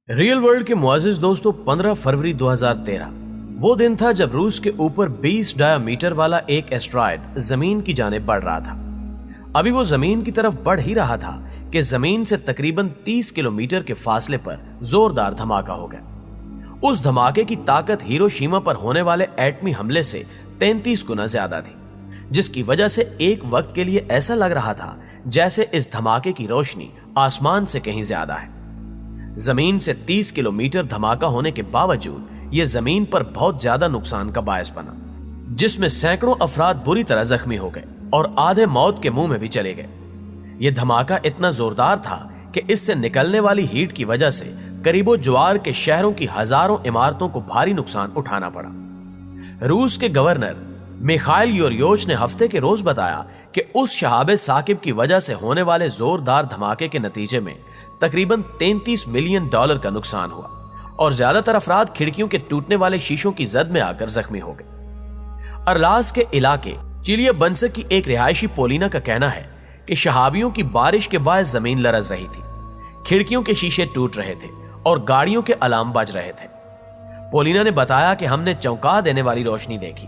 Real world के मुआजिज दोस्तों, 15 फरवरी 2013 वो दिन था जब रूस के ऊपर 20 डायामीटर वाला एक एस्ट्रॉयड जमीन की जानिब बढ़ रहा था। अभी वो जमीन की तरफ बढ़ ही रहा था कि जमीन से तकरीबन 30 किलोमीटर के फासले पर जोरदार धमाका हो गया। उस धमाके की ताकत हिरोशिमा पर होने वाले एटमी हमले से 33 गुना ज्यादा थी, जिसकी वजह से एक वक्त के लिए ऐसा लग रहा था जैसे इस धमाके की रोशनी आसमान से कहीं ज्यादा है। जमीन से 30 किलोमीटर धमाका होने के बावजूद यह जमीन पर बहुत ज्यादा नुकसान का बायस बना, जिसमें सैकड़ों अफराद बुरी तरह जख्मी हो गए और आधे मौत के मुंह में भी चले गए। यह धमाका इतना जोरदार था कि इससे निकलने वाली हीट की वजह से करीबो ज्वार के शहरों की हजारों इमारतों को भारी नुकसान उठाना पड़ा। रूस के गवर्नर मिखाइल योरियोच ने हफ्ते के रोज बताया कि उस शहाबे साकिब की वजह से होने वाले जोरदार धमाके के नतीजे में तकरीबन $33 मिलियन का नुकसान हुआ और ज्यादातर अफराद खिड़कियों के टूटने वाले शीशों की जद में आकर जख्मी हो गए। अरलास के इलाके चिलिया बंसक की एक रिहायशी पोलिना का कहना है कि शहाबियों की बारिश के बाद जमीन लरज रही थी, खिड़कियों के शीशे टूट रहे थे और गाड़ियों के अलार्म बज रहे थे। पोलिना ने बताया कि हमने चौंका देने वाली रोशनी देखी,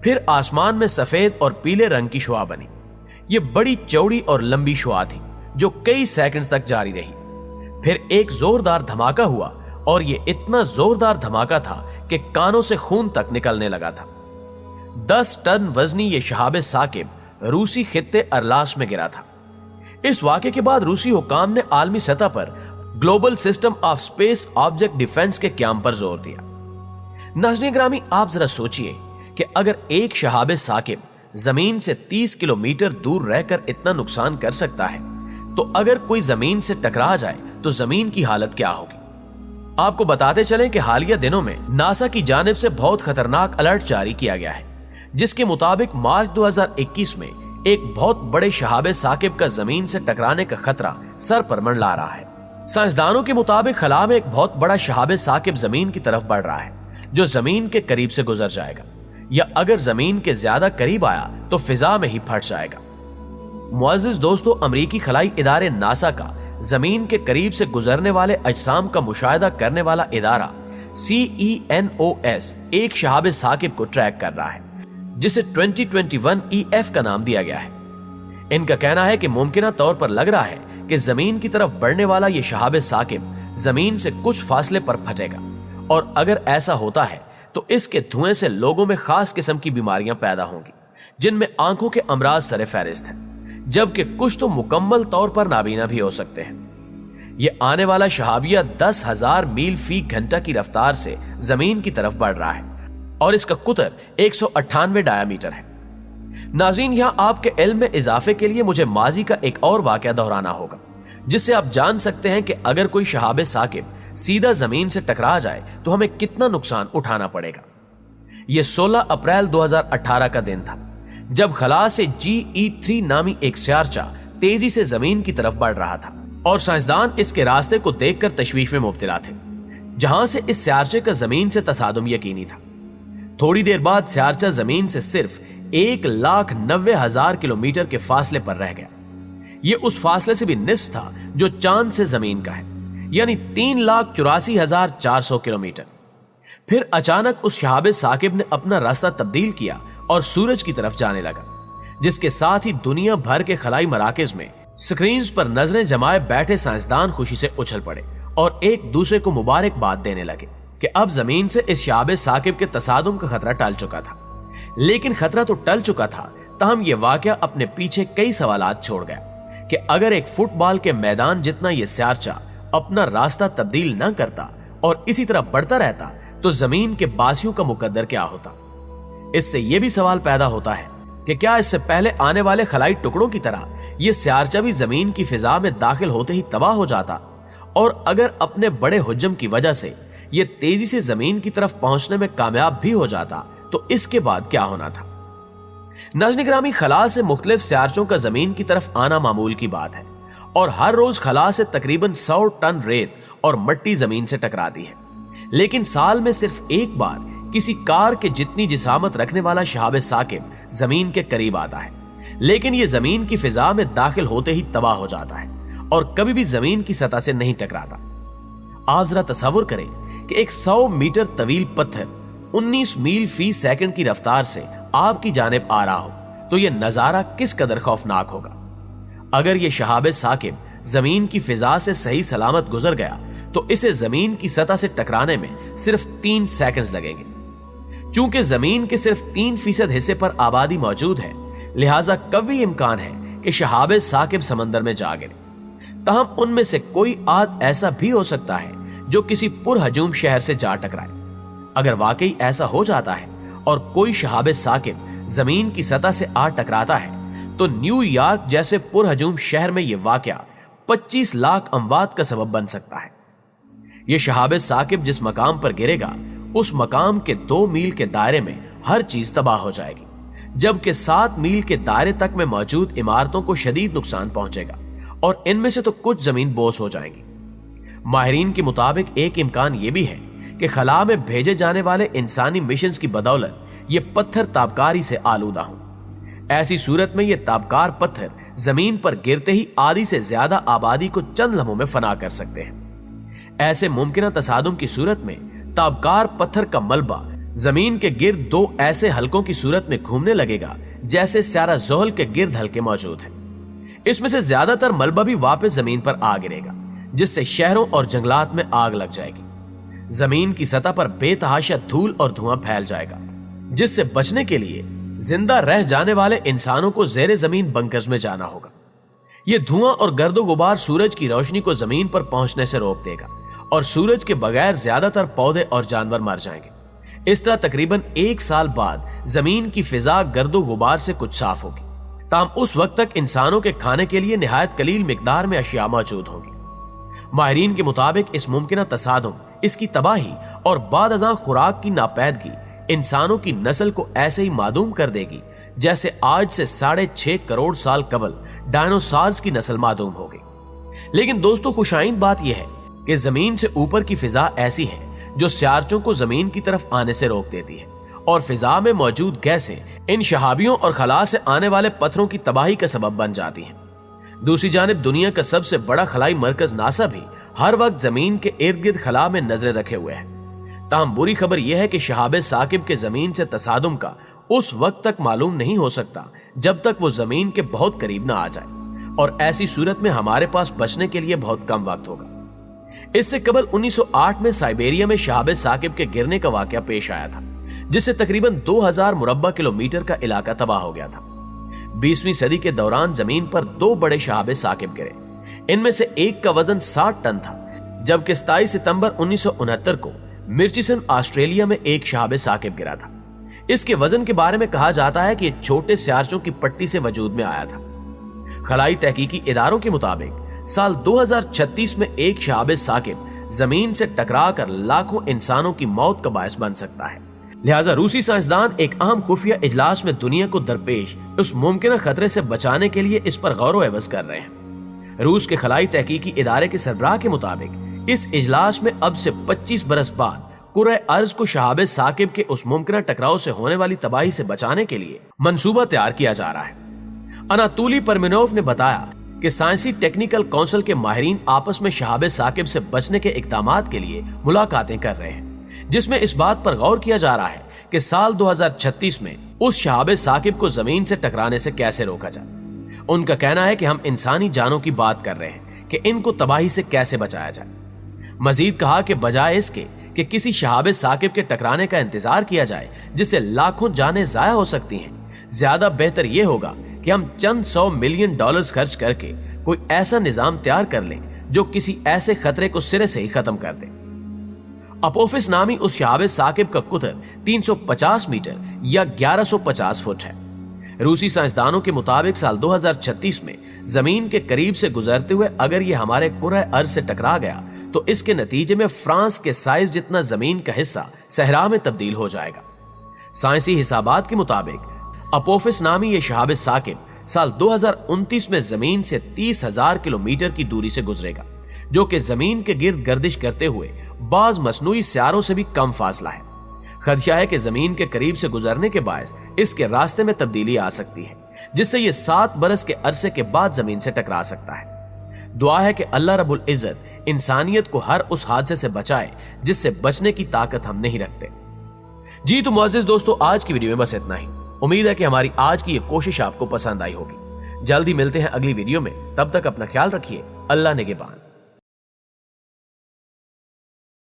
फिर आसमान में सफेद और पीले रंग की शुआ बनी। ये बड़ी चौड़ी और लंबी शुआ थी जो कई सेकंड्स तक जारी रही। फिर एक जोरदार धमाका हुआ और ये इतना जोरदार धमाका था कि कानों से खून तक निकलने लगा था। 10 टन वजनी ये शहाबे साकिब रूसी खित्ते अरलास में गिरा था। इस वाक़े के बाद रूसी हुकाम ने आलमी सतह पर global system of space object defence के क़याम पर जोर दिया। नाज़रीन ग्रामी, आप जरा सोचिए कि अगर एक शहाबे साकिब जमीन से 30 किलोमीटर दूर रहकर इतना नुकसान कर सकता है, तो अगर कोई जमीन से टकरा जाए तो जमीन की हालत क्या होगी। आपको बताते चलें कि हालिया दिनों में नासा की जानिब से बहुत खतरनाक अलर्ट जारी किया गया है, जिसके मुताबिक मार्च 2021 में एक बहुत बड़े शहाबे साकिब का जमीन से टकराने का खतरा सर पर मंडरा रहा है। साइंसदानों के मुताबिक खला में एक बहुत बड़ा शहाबे साकिब जमीन की तरफ बढ़ रहा है, जो जमीन के करीब से गुजर जाएगा, या अगर जमीन के ज्यादा करीब आया तो फिजा में ही फट जाएगा। मुअज़्ज़िज़ दोस्तों, अमरीकी खलाई इदारे नासा का जमीन के करीब से गुजरने वाले अजसाम का मुशाहिदा करने वाला इदारा CENOS एक शहाबे साकिब को ट्रैक कर रहा है, जिसे 2021 EF का नाम दिया गया है। इनका कहना है कि मुमकिना तौर पर लग रहा है कि जमीन की तरफ बढ़ने वाला यह शहाबे साकिब जमीन से कुछ फासले पर फटेगा, और अगर ऐसा होता है तो इसके धुएं से लोगों में खास किस्म की बीमारियां पैदा होंगी, जिनमें आंखों के अमराज सरे फहरिस्त हैं, जबकि कुछ तो मुकम्मल तौर पर नाबीना भी हो सकते हैं। यह आने वाला शहाबिया 10,000 मील फी घंटा की रफ्तार से जमीन की तरफ बढ़ रहा है और इसका कुतर 198 डायामीटर है। नाज़रीन, यहां आपके इल्म में इजाफे के लिए मुझे माजी का एक और वाकया दोहराना होगा, जिससे आप जान सकते हैं कि अगर कोई शहाबे साकिब सीधा जमीन से टकरा जाए तो हमें कितना नुकसान उठाना पड़ेगा। यह 16 अप्रैल 2018 का दिन था, जब खला से GE3 नामी एक स्यारचा तेजी से जमीन की तरफ बढ़ रहा था और साइंसदान इसके रास्ते को देखकर तशवीश में मुब्तला थे, जहां से इस स्यारचे का जमीन से तसादुम यकीनी था। थोड़ी देर बाद स्यारचा जमीन से सिर्फ 1,90,000 किलोमीटर के फासले पर रह गया। यह उस फासले से भी निस्फ था जो चांद से जमीन का है, यानी 3,84,400 किलोमीटर। फिर अचानक उस शहाबे साकिब ने अपना रास्ता तब्दील किया और सूरज की तरफ जाने लगा, जिसके साथ ही दुनिया भर के खलाई मराकज में स्क्रीन्स पर नजरें जमाए बैठे साइंसदान खुशी से उछल पड़े और एक दूसरे को मुबारकबाद देने लगे कि अब जमीन से इस शहाबे साकिब के तसादुम का खतरा टल चुका था। लेकिन खतरा तो टल चुका था, तहम यह वाकया अपने पीछे कई सवालात छोड़ गया कि अगर एक फुटबॉल के मैदान जितना यह स्यारचा अपना रास्ता तब्दील न करता और इसी तरह बढ़ता रहता तो जमीन के बासियों का मुकद्दर क्या होता। इससे यह भी सवाल पैदा होता है कि क्या इससे पहले आने वाले खलाई टुकड़ों की तरह यह स्यारचा भी जमीन की फिजा में दाखिल होते ही तबाह हो जाता, और अगर अपने बड़े हुज्जम की वजह से यह तेजी से जमीन की तरफ पहुंचने में कामयाब भी हो जाता तो इसके बाद क्या होना था। नाज़रीन ग्रामी, खला से मुख्तलिफ स्यारचों का जमीन की तरफ आना मामूल की बात है और हर रोज खला से तकरीबन 100 टन रेत और मिट्टी जमीन से टकराती है। लेकिन साल में सिर्फ एक बार किसी कार के जितनी जिसामत रखने वाला शहाबे साकिब जमीन के करीब आता है, लेकिन यह जमीन की फिजा में दाखिल होते ही तबाह हो जाता है और कभी भी जमीन की सतह से नहीं टकराता। आप जरा तसव्वुर करें कि एक 100 मीटर तवील पत्थर 19 मील फी सेकंड की रफ्तार से आपकी जानिब आ रहा हो तो यह नजारा किस कदर खौफनाक होगा। अगर यह शहाब साकिब जमीन की फिजा से सही सलामत गुजर गया तो इसे जमीन की सतह से टकराने में सिर्फ 3 सेकंड्स लगेंगे। चूंकि जमीन के सिर्फ 3% हिस्से पर आबादी मौजूद है, लिहाजा कभी इम्कान है कि शहाब साकिब समंदर में जा गिरे। तहम उनमें से कोई आद ऐसा भी हो सकता है जो किसी पुरहजूम शहर से जा टकराए। अगर वाकई ऐसा हो जाता है और कोई शहाब साकिब जमीन की सतह से आ टकराता है तो न्यूयॉर्क जैसे पुरहजूम शहर में यह वाकया 25 लाख अमवात का सबब बन सकता है। यह शहाब साकिब जिस मकाम पर गिरेगा उस मकाम के 2 मील के दायरे में हर चीज तबाह हो जाएगी, जबकि 7 मील के दायरे तक में मौजूद इमारतों को शदीद नुकसान पहुंचेगा और इनमें से तो कुछ जमीन बोस हो जाएगी। माहिरीन के मुताबिक एक इम्कान यह भी है कि खला में भेजे जाने वाले इंसानी मिशंस की बदौलत यह पत्थर ताबकारी से आलूदा हो। ऐसी सूरत में यह ताबकार पत्थर जमीन पर गिरते ही आधी से ज्यादा आबादी को चंद लम्हों में फना कर सकते हैं। ऐसे मुमकिन तसादुम की सूरत में ताबकार पत्थर का मलबा जमीन के गिर्द 2 ऐसे हलकों की सूरत में घूमने लगेगा जैसे स्यारा ज़ोहल के गिर्द हलके मौजूद हैं। इसमें से ज्यादातर मलबा भी वापस जमीन पर आ गिरेगा, जिससे शहरों और जंगलात में आग लग जाएगी। जमीन की सतह पर बेतहाशा धूल और धुआं फैल जाएगा, जिससे बचने के लिए जिंदा रह जाने वाले इंसानों को जेरे जमीन बंकर्स में जाना होगा। यह धुआं और गर्दो गुबार सूरज की रोशनी को जमीन पर पहुंचने से रोक देगा और सूरज के बगैर ज्यादातर पौधे और जानवर मर जाएंगे। इस तरह तकरीबन 1 साल बाद जमीन की फिजा गर्दो गुबार से कुछ साफ होगी। ताम उस वक्त तक इंसानों के खाने के लिए निहायत कलील मिकदार में अशिया मौजूद होगी। माहिरीन के मुताबिक इस मुमकिन तसादुम, इसकी तबाही और बाद अज़ां खुराक की नापैदगी इंसानों की नस्ल को ऐसे ही मादूम कर देगी जैसे आज से 6.5 करोड़ साल कबल डायनासोर्स की नस्ल मादूम हो गई। लेकिन दोस्तों, खुशाइंद बात यह है कि जमीन से ऊपर की फिजा ऐसी है जो स्यारचों को जमीन की तरफ आने से रोक देती है और फिजा में मौजूद गैसें इन शहाबियों और खला से आने वाले पत्थरों की तबाही का सबब बन जाती हैं। दूसरी जानिब दुनिया का सबसे बड़ा खलाई मरकज नासा भी हर वक्त जमीन के इर्द गिर्द खला में नजरें रखे हुए है। ताहम बुरी खबर यह है कि शहाब साकिब के जमीन से तसादुम का उस वक्त तक मालूम नहीं हो सकता जब तक वो जमीन के बहुत करीब ना आ जाए, और ऐसी सूरत में हमारे पास बचने के लिए बहुत कम वक्त होगा। इससे कबल 1908 में साइबेरिया में शहाब साकिब के गिरने का वाकया पेश आया था, जिससे तकरीबन 2000 मुरब्बा किलोमीटर का इलाका तबाह हो गया था। 20वीं सदी के दौरान जमीन पर 2 बड़े शहाब साकिब गिरे। इनमें से एक का वजन 60 टन था, जबकि 27 सितंबर 1969 को मिर्चिसन ऑस्ट्रेलिया में एक शहाब साकिब गिरा था। इसके वजन के बारे में कहा जाता है कि यह छोटे स्यारचों की पट्टी से वजूद में आया था। खलाई तहकीकी इदारों के मुताबिक साल 2036 में एक शहाब साकिब जमीन से टकरा कर लाखों इंसानों की मौत का बायस बन सकता है। लिहाजा रूसी साइंसदान एक अहम खुफिया इजलास में दुनिया को दरपेश उस मुमकिन खतरे से बचाने के लिए इस पर गौर एवज कर रहे हैं। रूस के खलाई तहकीकी इदारे के सरबराह के मुताबिक इस इजलास में अब से 25 बरस बाद कुरे अर्ज को शहाब साकिब के उस मुमकिन टकराव से होने वाली तबाही से बचाने के लिए मंसूबा तैयार किया जा रहा है। अनातोली परमिनोव ने बताया कि साइंसी टेक्निकल काउंसिल के माहिरीन आपस में शहाब साकिब से बचने के इकदामात के लिए मुलाकातें कर रहे हैं, जिसमें इस बात पर गौर किया जा रहा है कि साल 2036 में उस शहाब साकिब को जमीन से टकराने से कैसे रोका जाए। उनका कहना है कि हम इंसानी जानों की बात कर रहे हैं कि इनको तबाही से कैसे बचाया जाए। मजीद कहा कि बजाय इसके कि किसी शहाब साकिब के टकराने का इंतजार किया जाए जिससे लाखों जानें जाया हो सकती हैं, ज्यादा बेहतर यह होगा कि हम चंद $100 मिलियन खर्च करके कोई ऐसा निजाम तैयार कर लें जो किसी ऐसे खतरे को सिरे से ही खत्म कर दे। अपोफिस नामी उस शहाब साकिब का कुतर 350 मीटर या 1150 फुट है। रूसी साइंसदानों के मुताबिक साल 2036 में जमीन के करीब से गुजरते हुए अगर यह हमारे कुरे अर्ज से टकरा गया तो इसके नतीजे में फ्रांस के साइज जितना जमीन का हिस्सा सहरा में तब्दील हो जाएगा। साइंसी हिसाबात के मुताबिक अपोफिस नामी यह शहाब साकिब साल 2029 में जमीन से 30,000 किलोमीटर की दूरी से गुजरेगा, जो कि जमीन के गिर्द गर्दिश करते हुए बाज मसनूई स्यारों से भी कम फासला है। खदशा है कि जमीन के करीब से गुजरने के बायस इसके रास्ते में तब्दीली आ सकती है, जिससे यह 7 बरस के अरसे के बाद जमीन से टकरा सकता है। دعا ہے کہ اللہ رب العزت انسانیت کو ہر اس حادثے سے بچائے جس سے بچنے کی طاقت ہم نہیں رکھتے۔ جی تو معزز دوستو، آج کی ویڈیو میں بس اتنا ہی۔ امید ہے کہ ہماری آج کی یہ کوشش آپ کو پسند آئی ہوگی۔ جلدی ملتے ہیں اگلی ویڈیو میں، تب تک اپنا خیال رکھیے۔ اللہ نگہبان۔